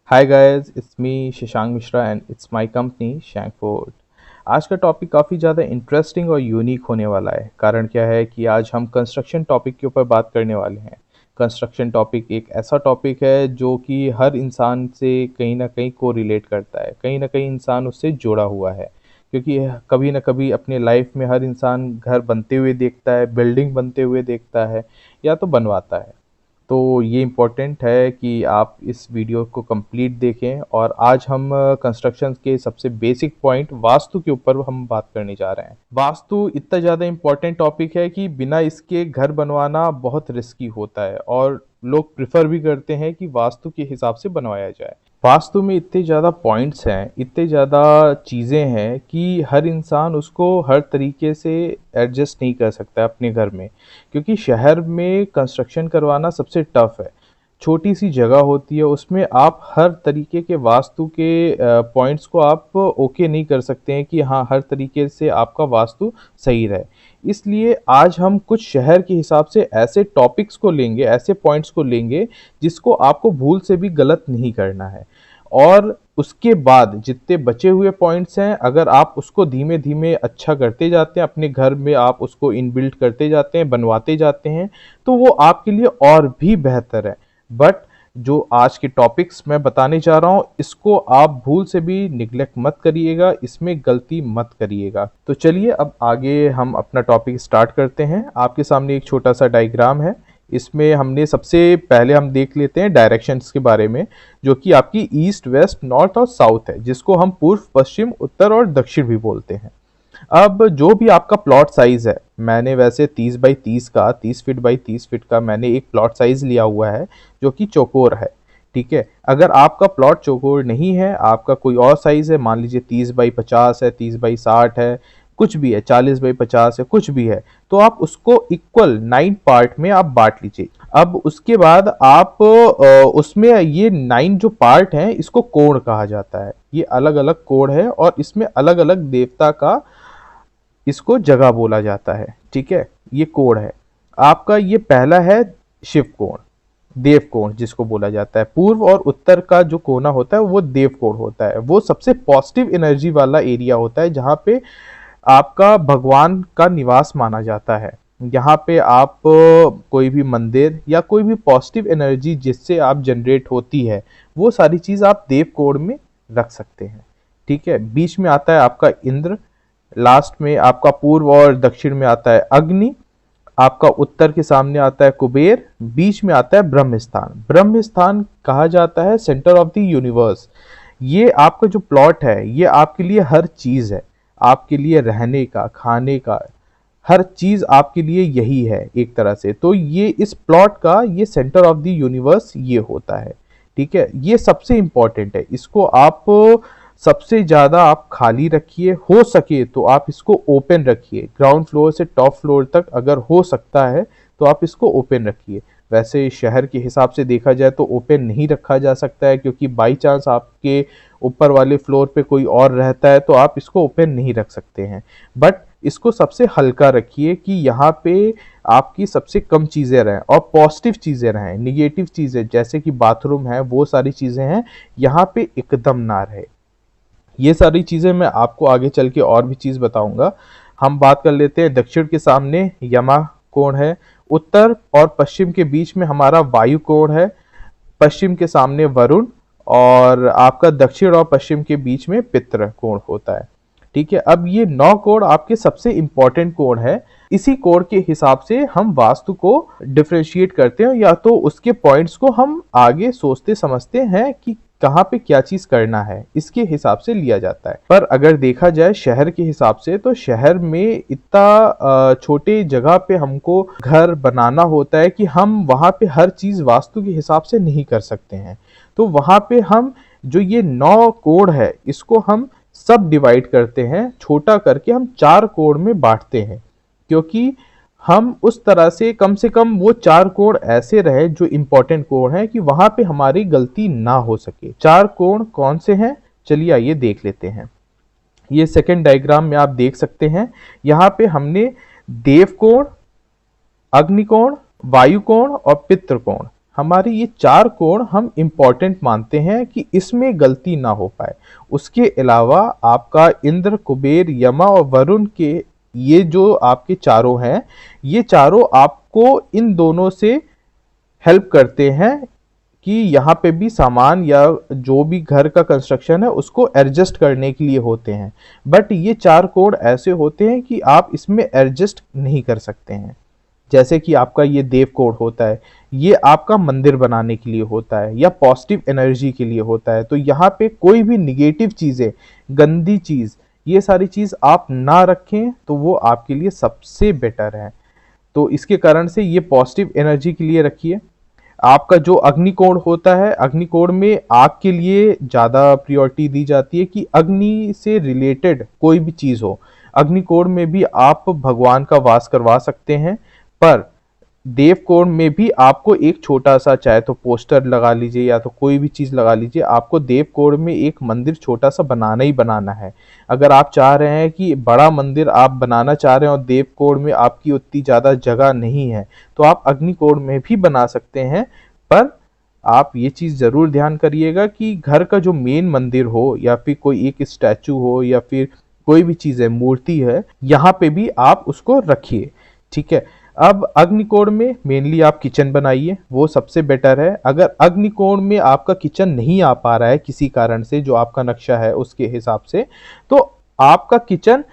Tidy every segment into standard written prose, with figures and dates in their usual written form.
Hi guys, it's me Shashank Mishra and it's my company Shankford. आज का topic काफ़ी ज़्यादा इंटरेस्टिंग और यूनिक होने वाला है। कारण क्या है कि आज हम कंस्ट्रक्शन टॉपिक के ऊपर बात करने वाले हैं। कंस्ट्रक्शन टॉपिक एक ऐसा टॉपिक है जो कि हर इंसान से कहीं ना कहीं को रिलेट करता है, कहीं ना कहीं इंसान उससे जुड़ा हुआ है। क्योंकि कभी ना कभी अपने लाइफ में हर इंसान घर बनते हुए देखता है, बिल्डिंग बनते हुए देखता है या तो बनवाता है। तो ये इम्पोर्टेंट है कि आप इस वीडियो को कंप्लीट देखें और आज हम कंस्ट्रक्शन के सबसे बेसिक पॉइंट वास्तु के ऊपर हम बात करने जा रहे हैं। वास्तु इतना ज़्यादा इम्पोर्टेंट टॉपिक है कि बिना इसके घर बनवाना बहुत रिस्की होता है और लोग प्रिफर भी करते हैं कि वास्तु के हिसाब से बनवाया जाए। वास्तु में इतने ज़्यादा पॉइंट्स हैं, इतने ज़्यादा चीज़ें हैं कि हर इंसान उसको हर तरीके से एडजस्ट नहीं कर सकता है अपने घर में। क्योंकि शहर में कंस्ट्रक्शन करवाना सबसे टफ है। छोटी सी जगह होती है, उसमें आप हर तरीके के वास्तु के पॉइंट्स को आप ओके नहीं कर सकते हैं कि हाँ हर तरीके से आपका वास्तु सही रहे। इसलिए आज हम कुछ शहर के हिसाब से ऐसे टॉपिक्स को लेंगे, ऐसे पॉइंट्स को लेंगे जिसको आपको भूल से भी गलत नहीं करना है। और उसके बाद जितने बचे हुए पॉइंट्स हैं, अगर आप उसको धीमे धीमे अच्छा करते जाते हैं, अपने घर में आप उसको इनबिल्ट करते जाते हैं, बनवाते जाते हैं, तो वो आपके लिए और भी बेहतर है। बट जो आज के टॉपिक्स मैं बताने जा रहा हूँ, इसको आप भूल से भी निग्लेक्ट मत करिएगा, इसमें गलती मत करिएगा। तो चलिए अब आगे हम अपना टॉपिक स्टार्ट करते हैं। आपके सामने एक छोटा सा डायग्राम है। इसमें हमने सबसे पहले हम देख लेते हैं डायरेक्शंस के बारे में, जो कि आपकी ईस्ट, वेस्ट, नॉर्थ और साउथ है, जिसको हम पूर्व, पश्चिम, उत्तर और दक्षिण भी बोलते हैं। अब जो भी आपका प्लॉट साइज है, मैंने वैसे 30 बाई 30 का, 30 फीट बाई 30 फीट का मैंने एक प्लॉट साइज लिया हुआ है जो कि चौकोर है। ठीक है, अगर आपका प्लॉट चौकोर नहीं है, आपका कोई और साइज है, मान लीजिए 30 बाई 50 है, 30 बाई 60 है, कुछ भी है, 40 बाई 50 है, कुछ भी है, तो आप उसको इक्वल 9 पार्ट में आप बांट लीजिए। अब उसके बाद आप उसमें ये 9 जो पार्ट हैं, इसको कोण कहा जाता है। ये अलग अलग कोण है और इसमें अलग अलग देवता का इसको जगह बोला जाता है। ठीक है, ये कोण है आपका। ये पहला है शिव कोण, देव कोण जिसको बोला जाता है। पूर्व और उत्तर का जो कोना होता है वो देव कोण होता है। वो सबसे पॉजिटिव एनर्जी वाला एरिया होता है, जहाँ पे आपका भगवान का निवास माना जाता है। यहाँ पे आप कोई भी मंदिर या कोई भी पॉजिटिव एनर्जी जिससे आप जनरेट होती है, वो सारी चीज आप देव कोण में रख सकते हैं। ठीक है, बीच में आता है आपका इंद्र, लास्ट में आपका पूर्व और दक्षिण में आता है अग्नि, आपका उत्तर के सामने आता है कुबेर, बीच में आता है ब्रह्म स्थान। ब्रह्म स्थान कहा जाता है सेंटर ऑफ द यूनिवर्स। ये आपका जो प्लॉट है, ये आपके लिए हर चीज है, आपके लिए रहने का, खाने का, हर चीज आपके लिए यही है एक तरह से। तो ये इस प्लॉट का ये सेंटर ऑफ द यूनिवर्स ये होता है। ठीक है, ये सबसे इंपॉर्टेंट है। इसको आप सबसे ज्यादा आप खाली रखिए, हो सके तो आप इसको ओपन रखिए। ग्राउंड फ्लोर से टॉप फ्लोर तक अगर हो सकता है तो आप इसको ओपन रखिए। वैसे शहर के हिसाब से देखा जाए तो ओपन नहीं रखा जा सकता है, क्योंकि बाई चांस आपके ऊपर वाले फ्लोर पे कोई और रहता है तो आप इसको ओपन नहीं रख सकते हैं। बट इसको सबसे हल्का रखिए कि यहाँ पे आपकी सबसे कम चीज़ें रहें और पॉजिटिव चीज़ें रहें। निगेटिव चीज़ें जैसे कि बाथरूम है, वो सारी चीज़ें हैं, यहाँ पे एकदम ना रहे। ये सारी चीज़ें मैं आपको आगे चल के और भी चीज़ बताऊंगा। हम बात कर लेते हैं दक्षिण के सामने यमा कोण है, उत्तर और पश्चिम के बीच में हमारा वायु कोण है, पश्चिम के सामने वरुण, और आपका दक्षिण और पश्चिम के बीच में पितृ कोण होता है। ठीक है, अब ये 9 कोण आपके सबसे इंपॉर्टेंट कोण है। इसी कोण के हिसाब से हम वास्तु को डिफरेंशिएट करते हैं, या तो उसके पॉइंट्स को हम आगे सोचते समझते हैं कि कहाँ पे क्या चीज करना है, इसके हिसाब से लिया जाता है। पर अगर देखा जाए शहर के हिसाब से, तो शहर में इतना छोटे जगह पे हमको घर बनाना होता है कि हम वहां पे हर चीज वास्तु के हिसाब से नहीं कर सकते हैं। तो वहां पे हम जो ये 9 कोण है, इसको हम सब डिवाइड करते हैं, छोटा करके हम 4 कोण में बांटते हैं। क्योंकि हम उस तरह से कम वो 4 कोण ऐसे रहे जो इंपॉर्टेंट कोण है, कि वहां पे हमारी गलती ना हो सके। 4 कोण कौन से हैं, चलिए आइए देख लेते हैं। ये सेकंड डायग्राम में आप देख सकते हैं। यहाँ पे हमने देव कोण, अग्निकोण, वायु कोण और पितृ कोण हमारे ये 4 कोण हम इम्पोर्टेंट मानते हैं कि इसमें गलती ना हो पाए। उसके अलावा आपका इंद्र, कुबेर, यमा और वरुण के ये जो आपके चारों हैं, ये चारों आपको इन दोनों से हेल्प करते हैं कि यहाँ पे भी सामान या जो भी घर का कंस्ट्रक्शन है उसको एडजस्ट करने के लिए होते हैं। बट ये 4 कोण ऐसे होते हैं कि आप इसमें एडजस्ट नहीं कर सकते हैं। जैसे कि आपका ये देव कोड होता है, ये आपका मंदिर बनाने के लिए होता है या पॉजिटिव एनर्जी के लिए होता है। तो यहाँ पे कोई भी निगेटिव चीजें, गंदी चीज, ये सारी चीज आप ना रखें तो वो आपके लिए सबसे बेटर है। तो इसके कारण से ये पॉजिटिव एनर्जी के लिए रखिए। आपका जो अग्निकोण होता है, अग्निकोण में आग के लिए ज़्यादा प्रायोरिटी दी जाती है कि अग्नि से रिलेटेड कोई भी चीज़ हो। अग्निकोण में भी आप भगवान का वास करवा सकते हैं, पर देवकोण में भी आपको एक छोटा सा, चाहे तो पोस्टर लगा लीजिए या तो कोई भी चीज़ लगा लीजिए, आपको देवकोण में एक मंदिर छोटा सा बनाना ही बनाना है। अगर आप चाह रहे हैं कि बड़ा मंदिर आप बनाना चाह रहे हैं और देवकोण में आपकी उतनी ज़्यादा जगह नहीं है, तो आप अग्निकोण में भी बना सकते हैं। पर आप ये चीज़ ज़रूर ध्यान करिएगा कि घर का जो मेन मंदिर हो या फिर कोई एक स्टैचू हो या फिर कोई भी चीज़ है, मूर्ति है, यहाँ पे भी आप उसको रखिए। ठीक है। अब अग्निकोण में मेनली आप किचन बनाइए, वो सबसे बेटर है। अगर अग्निकोण में आपका किचन नहीं आ पा रहा है किसी कारण से, जो आपका नक्शा है उसके हिसाब से, तो आपका किचन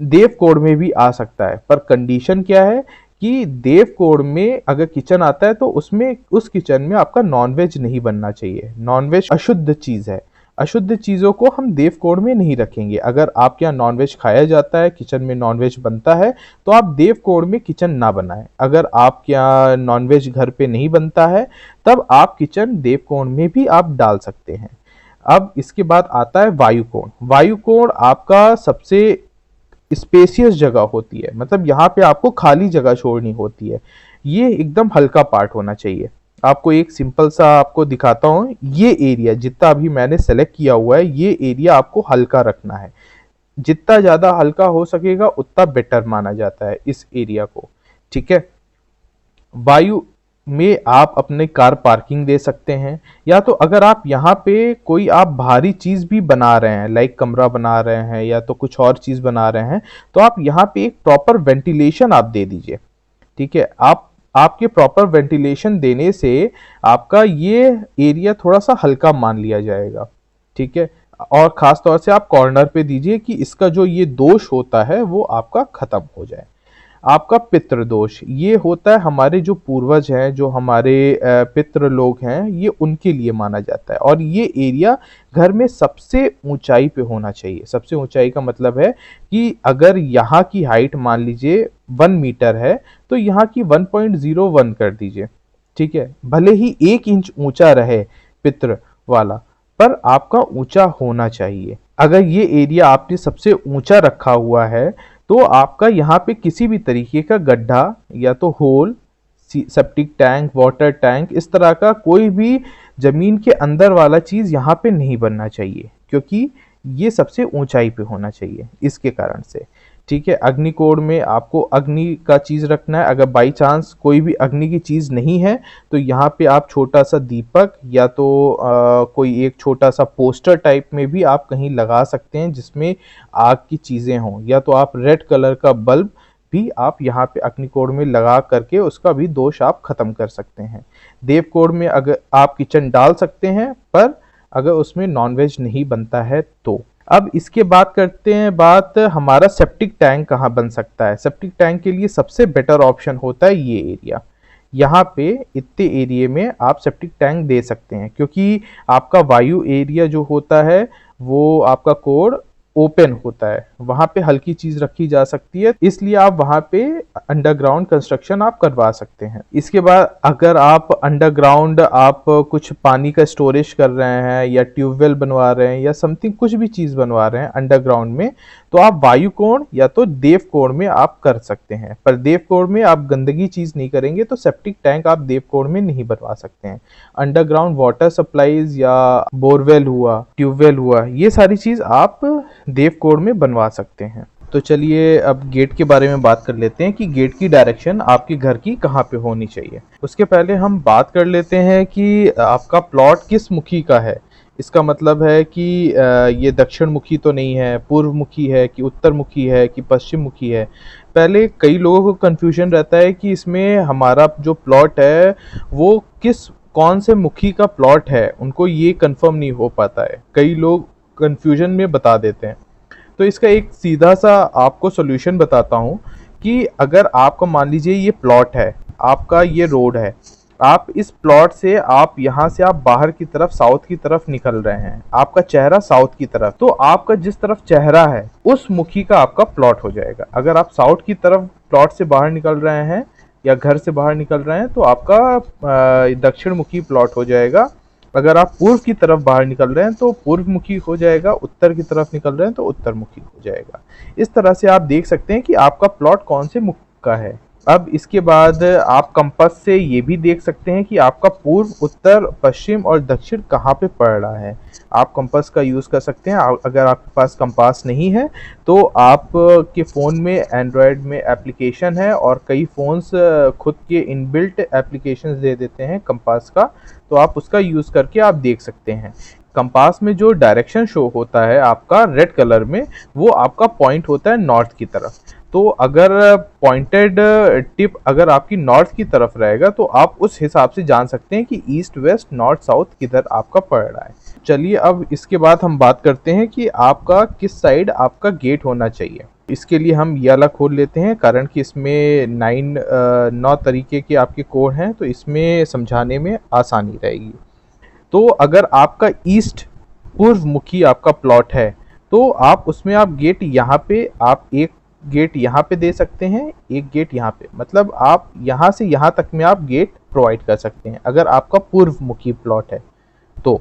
देवकोण में भी आ सकता है। पर कंडीशन क्या है कि देवकोण में अगर किचन आता है तो उसमें, उस किचन में आपका नॉनवेज नहीं बनना चाहिए। नॉनवेज अशुद्ध चीज़ है। अशुद्ध चीज़ों को हम देवकोण में नहीं रखेंगे। अगर आपके यहाँ नॉनवेज खाया जाता है, किचन में नॉनवेज बनता है, तो आप देवकोण में किचन ना बनाएं। अगर आपके यहाँ नॉनवेज घर पे नहीं बनता है, तब आप किचन देवकोण में भी आप डाल सकते हैं। अब इसके बाद आता है वायुकोण। वायुकोण आपका सबसे स्पेसियस जगह होती है, मतलब यहाँ पे आपको खाली जगह छोड़नी होती है। ये एकदम हल्का पार्ट होना चाहिए। आपको एक सिंपल सा आपको दिखाता हूँ। ये एरिया जितना अभी मैंने सेलेक्ट किया हुआ है, ये एरिया आपको हल्का रखना है। जितना ज़्यादा हल्का हो सकेगा उतना बेटर माना जाता है इस एरिया को। ठीक है। वायु में आप अपने कार पार्किंग दे सकते हैं, या तो अगर आप यहाँ पे कोई आप भारी चीज़ भी बना रहे हैं, लाइक कमरा बना रहे हैं या तो कुछ और चीज़ बना रहे हैं, तो आप यहाँ पे एक प्रॉपर वेंटिलेशन आप दे दीजिए। ठीक है। आपके प्रॉपर वेंटिलेशन देने से आपका ये एरिया थोड़ा सा हल्का मान लिया जाएगा। ठीक है। और खास तौर से आप कॉर्नर पे दीजिए कि इसका जो ये दोष होता है वो आपका खत्म हो जाए। आपका पितृ दोष ये होता है, हमारे जो पूर्वज हैं, जो हमारे पितृ लोग हैं, ये उनके लिए माना जाता है। और ये एरिया घर में सबसे ऊंचाई पे होना चाहिए। सबसे ऊंचाई का मतलब है कि अगर यहाँ की हाइट मान लीजिए 1 मीटर है, तो यहाँ की 1.01 कर दीजिए। ठीक है। भले ही 1 इंच ऊंचा रहे पितृ वाला, पर आपका ऊंचा होना चाहिए। अगर ये एरिया आपने सबसे ऊंचा रखा हुआ है, तो आपका यहाँ पे किसी भी तरीके का गड्ढा या तो hole, septic tank, water tank, इस तरह का कोई भी जमीन के अंदर वाला चीज यहाँ पे नहीं बनना चाहिए, क्योंकि ये सबसे ऊंचाई पे होना चाहिए इसके कारण से। ठीक है। अग्निकोण में आपको अग्नि का चीज रखना है। अगर बाई चांस कोई भी अग्नि की चीज नहीं है, तो यहाँ पे आप छोटा सा दीपक या तो कोई एक छोटा सा पोस्टर टाइप में भी आप कहीं लगा सकते हैं जिसमें आग की चीजें हों, या तो आप रेड कलर का बल्ब भी आप यहाँ पे अग्निकोण में लगा करके उसका भी दोष आप खत्म कर सकते हैं। देवकोण में अगर आप किचन डाल सकते हैं, पर अगर उसमें नॉनवेज नहीं बनता है तो। अब इसके बाद करते हैं बात, हमारा सेप्टिक टैंक कहाँ बन सकता है। सेप्टिक टैंक के लिए सबसे बेटर ऑप्शन होता है ये एरिया। यहाँ पे इतने एरिया में आप सेप्टिक टैंक दे सकते हैं, क्योंकि आपका वायु एरिया जो होता है वो आपका कोड ओपन होता है, वहां पे हल्की चीज रखी जा सकती है, इसलिए आप वहां पे अंडरग्राउंड कंस्ट्रक्शन आप करवा सकते हैं। इसके बाद अगर आप अंडरग्राउंड आप कुछ पानी का स्टोरेज कर रहे हैं या ट्यूबवेल बनवा रहे हैं या समथिंग कुछ भी चीज बनवा रहे हैं अंडरग्राउंड में, तो आप वायुकोण या तो देवकोण में आप कर सकते हैं। पर देवकोण में आप गंदगी चीज नहीं करेंगे, तो सेप्टिक टैंक आप देवकोण में नहीं बनवा सकते हैं। अंडरग्राउंड वाटर सप्लाईज या बोरवेल हुआ, ट्यूबवेल हुआ, ये सारी चीज आप देवकोण में बनवा सकते हैं। तो चलिए अब गेट के बारे में बात कर लेते हैं कि गेट की डायरेक्शन आपके घर की कहाँ पे होनी चाहिए। उसके पहले हम बात कर लेते हैं कि आपका प्लॉट किस मुखी का है। इसका मतलब है कि ये दक्षिण मुखी तो नहीं है, पूर्व मुखी है कि उत्तर मुखी है कि पश्चिम मुखी है। पहले कई लोगों को कन्फ्यूजन रहता है कि इसमें हमारा जो प्लॉट है वो कौन से मुखी का प्लॉट है, उनको ये कंफर्म नहीं हो पाता है। कई लोग कन्फ्यूजन में बता देते हैं। तो इसका एक सीधा सा आपको सॉल्यूशन बताता हूँ कि अगर आपका मान लीजिए ये प्लॉट है, आपका ये रोड है, आप इस प्लॉट से आप यहाँ से आप बाहर की तरफ साउथ की तरफ निकल रहे हैं, आपका चेहरा साउथ की तरफ, तो आपका जिस तरफ चेहरा है उस मुखी का आपका प्लॉट हो जाएगा। अगर आप साउथ की तरफ प्लॉट से बाहर निकल रहे हैं या घर से बाहर निकल रहे हैं तो आपका दक्षिण मुखी प्लॉट हो जाएगा। अगर आप पूर्व की तरफ बाहर निकल रहे हैं तो पूर्व मुखी हो जाएगा, उत्तर की तरफ निकल रहे हैं तो उत्तर मुखी हो जाएगा। इस तरह से आप देख सकते हैं कि आपका प्लॉट कौन से मुख का है। अब इसके बाद आप कंपास से ये भी देख सकते हैं कि आपका पूर्व, उत्तर, पश्चिम और दक्षिण कहाँ पे पड़ रहा है। आप कंपास का यूज़ कर सकते हैं। अगर आपके पास कंपास नहीं है तो आप के फ़ोन में एंड्रॉयड में एप्लीकेशन है और कई फ़ोन्स खुद के इनबिल्ट एप्लीकेशंस दे देते हैं कंपास का, तो आप उसका यूज़ करके आप देख सकते हैं। कंपास में जो डायरेक्शन शो होता है आपका रेड कलर में, वो आपका पॉइंट होता है नॉर्थ की तरफ। तो अगर पॉइंटेड टिप अगर आपकी नॉर्थ की तरफ रहेगा तो आप उस हिसाब से जान सकते हैं कि ईस्ट, वेस्ट, नॉर्थ, साउथ किधर आपका पड़ रहा है। चलिए अब इसके बाद हम बात करते हैं कि आपका किस साइड आपका गेट होना चाहिए। इसके लिए हम ये वाला खोल लेते हैं, कारण कि इसमें 9 तरीके के आपके कोड हैं, तो इसमें समझाने में आसानी रहेगी। तो अगर आपका ईस्ट पूर्व मुखी आपका प्लॉट है तो आप उसमें आप गेट यहाँ पे, आप एक गेट यहाँ पे दे सकते हैं, एक गेट यहाँ पे, मतलब आप यहाँ से यहाँ तक में आप गेट प्रोवाइड कर सकते हैं अगर आपका पूर्व मुखी प्लॉट है। तो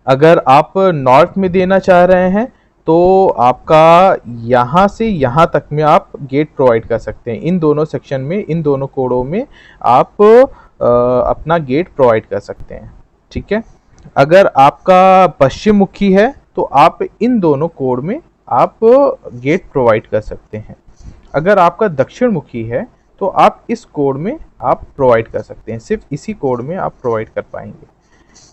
अगर आप नॉर्थ में देना चाह रहे हैं तो आपका यहाँ से यहाँ तक में आप गेट प्रोवाइड कर सकते हैं। इन दोनों सेक्शन में, इन दोनों कोडों में आप अपना गेट प्रोवाइड कर सकते हैं। ठीक है। अगर आपका पश्चिम मुखी है तो आप इन दोनों कोड में आप गेट प्रोवाइड कर सकते हैं। अगर आपका दक्षिण मुखी है तो आप इस कोड में आप प्रोवाइड कर सकते हैं, सिर्फ इसी कोड में आप प्रोवाइड कर पाएंगे।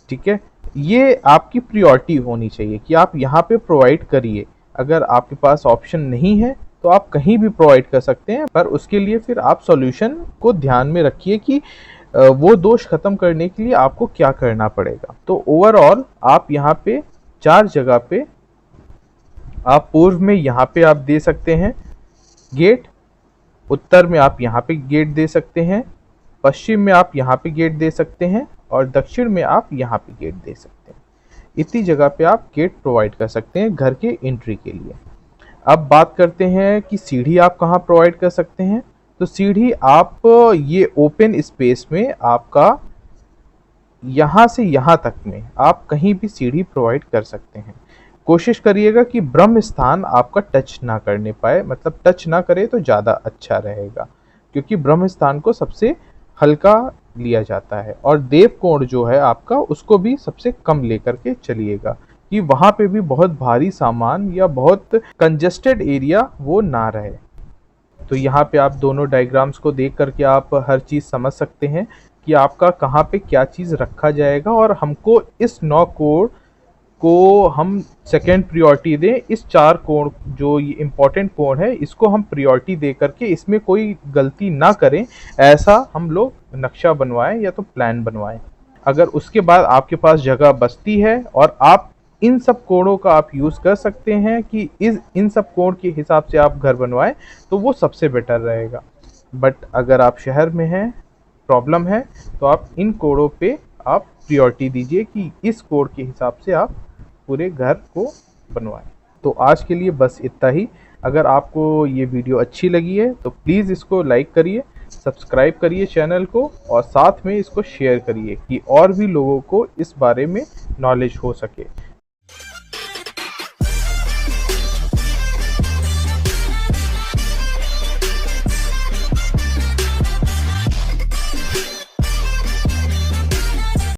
ठीक है। ये आपकी प्रायोरिटी होनी चाहिए कि आप यहाँ पे प्रोवाइड करिए। अगर आपके पास ऑप्शन नहीं है तो आप कहीं भी प्रोवाइड कर सकते हैं, पर उसके लिए फिर आप सॉल्यूशन को ध्यान में रखिए कि वो दोष खत्म करने के लिए आपको क्या करना पड़ेगा। तो ओवरऑल आप यहाँ पे 4 जगह पे आप पूर्व में यहाँ पे आप दे सकते हैं गेट, उत्तर में आप यहाँ पे गेट दे सकते हैं, पश्चिम में आप यहाँ पे गेट दे सकते हैं और दक्षिण में आप यहाँ पे गेट दे सकते हैं। इतनी जगह पे आप गेट प्रोवाइड कर सकते हैं घर के एंट्री के लिए। अब बात करते हैं कि सीढ़ी आप कहाँ प्रोवाइड कर सकते हैं। तो सीढ़ी आप ये ओपन स्पेस में आपका यहाँ से यहाँ तक में आप कहीं भी सीढ़ी प्रोवाइड कर सकते हैं। कोशिश करिएगा कि ब्रह्म स्थान आपका टच ना करने पाए, मतलब टच ना करे तो ज़्यादा अच्छा रहेगा, क्योंकि ब्रह्म स्थान को सबसे हल्का लिया जाता है। और देव कोण जो है आपका, उसको भी सबसे कम लेकर के चलिएगा कि वहाँ पे भी बहुत भारी सामान या बहुत कंजेस्टेड एरिया वो ना रहे। तो यहाँ पे आप दोनों डायग्राम्स को देख करके आप हर चीज़ समझ सकते हैं कि आपका कहाँ पे क्या चीज़ रखा जाएगा। और हमको इस 9 कोड को हम सेकेंड प्रायोरिटी दें। इस 4 कोड जो ये इम्पोर्टेंट कोड है इसको हम प्रायोरिटी दे करके इसमें कोई गलती ना करें, ऐसा हम लोग नक्शा बनवाएं या तो प्लान बनवाएं। अगर उसके बाद आपके पास जगह बचती है और आप इन सब कोडों का आप यूज़ कर सकते हैं कि इन सब कोड के हिसाब से आप घर बनवाएं, तो वो सबसे बेटर रहेगा। बट अगर आप शहर में हैं, प्रॉब्लम है, तो आप इन कोडों पे आप प्रायोरिटी दीजिए कि इस कोड के हिसाब से आप पूरे घर को बनवाएं। तो आज के लिए बस इतना ही। अगर आपको ये वीडियो अच्छी लगी है तो प्लीज़ इसको लाइक करिए, सब्सक्राइब करिए चैनल को और साथ में इसको शेयर करिए कि और भी लोगों को इस बारे में नॉलेज हो सके।